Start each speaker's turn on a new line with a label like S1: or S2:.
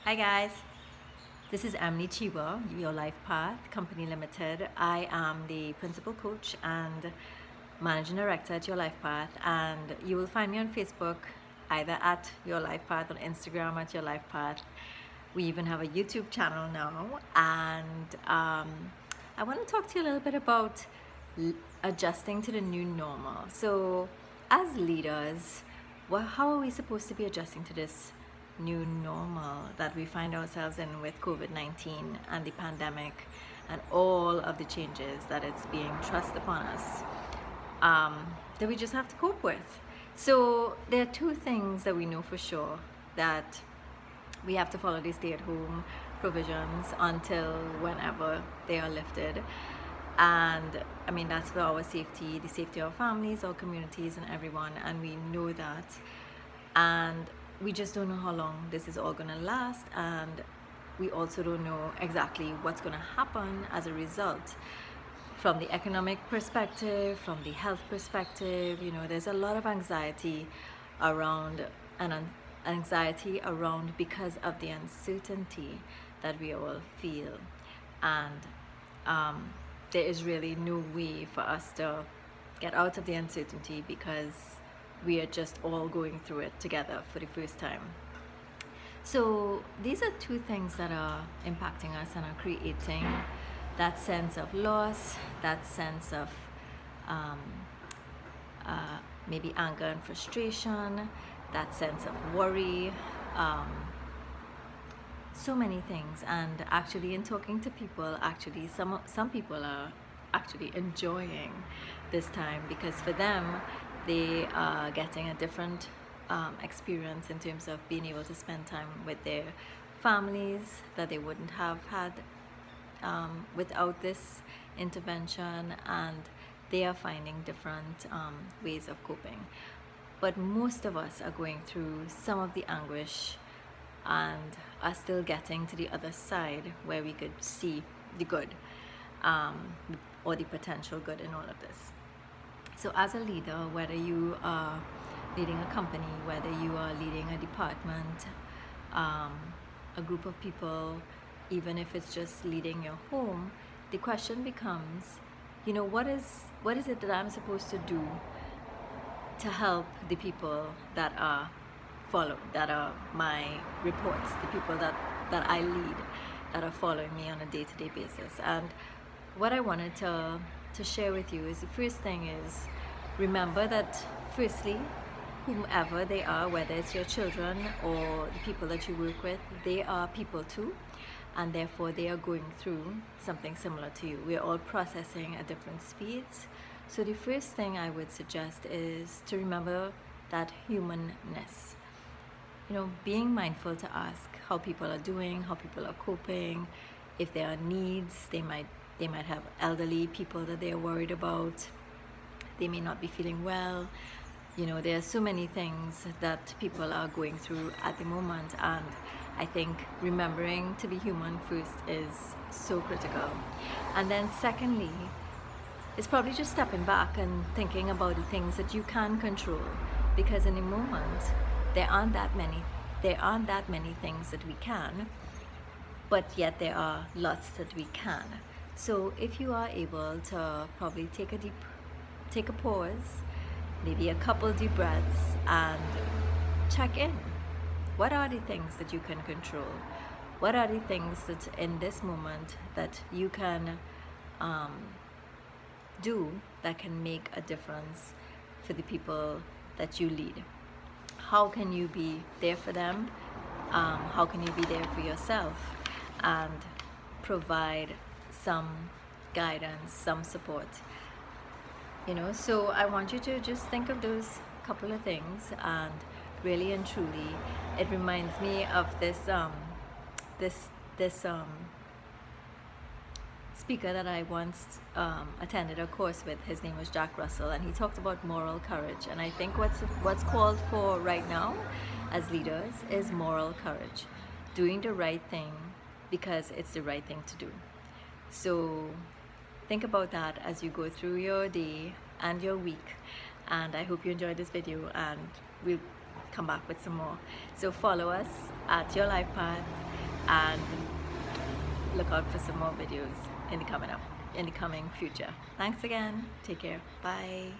S1: Hi guys, this is Chee, Your Life Path Company Limited. I am the principal coach and managing director at Your Life Path, and you will find me on Facebook either at Your Life Path or Instagram at Your Life Path. We even have a YouTube channel now, and I want to talk to you a little bit about adjusting to the new normal. So, as leaders, how are we supposed to be adjusting to this new normal that we find ourselves in with COVID-19 and the pandemic and all of the changes that it's being thrust upon us, that we just have to cope with? So there are two things that we know for sure: that we have to follow the stay-at-home provisions until whenever they are lifted. And I mean, that's for our safety, the safety of our families, our communities, and everyone. And we know that. And we just don't know how long this is all going to last. And we also don't know exactly what's going to happen as a result. From the economic perspective, from the health perspective, there's a lot of anxiety around because of the uncertainty that we all feel. And there is really no way for us to get out of the uncertainty because we are just all going through it together for the first time. So these are two things that are impacting us and are creating that sense of loss, that sense of maybe anger and frustration, that sense of worry, so many things. And actually, in talking to people, actually some people are actually enjoying this time, because for them, they are getting a different experience in terms of being able to spend time with their families that they wouldn't have had without this intervention, and they are finding different ways of coping. But most of us are going through some of the anguish and are still getting to the other side where we could see the good, or the potential good in all of this. So as a leader, whether you are leading a company, whether you are leading a department, a group of people, even if it's just leading your home, the question becomes, what is it that I'm supposed to do to help the people that are my reports, the people that I lead, that are following me on a day-to-day basis. And what I wanted to share with you is, the first thing is, remember that firstly, whomever they are, whether it's your children or the people that you work with, they are people too, and therefore they are going through something similar to you. We're all processing at different speeds. So the first thing I would suggest is to remember that humanness. Being mindful to ask how people are doing, how people are coping, if there are needs. They might have elderly people that they're worried about. They may not be feeling well. There are so many things that people are going through at the moment, and I think remembering to be human first is so critical. And then secondly, it's probably just stepping back and thinking about the things that you can control, because in the moment there aren't that many things that we can, but yet there are lots that we can. So if you are able to probably take a pause, maybe a couple deep breaths, and check in. What are the things that you can control? What are the things that in this moment that you can do that can make a difference for the people that you lead? How can you be there for them? How can you be there for yourself and provide some guidance, some support? So I want you to just think of those couple of things, and really and truly, it reminds me of this speaker that I once attended a course with. His name was Jack Russell, and he talked about moral courage. And I think what's called for right now as leaders is moral courage, doing the right thing because it's the right thing to do. So think about that as you go through your day and your week. And I hope you enjoyed this video, and we'll come back with some more. So follow us at Your Life Path. and look out for some more videos in the coming future. Thanks again. Take care. Bye.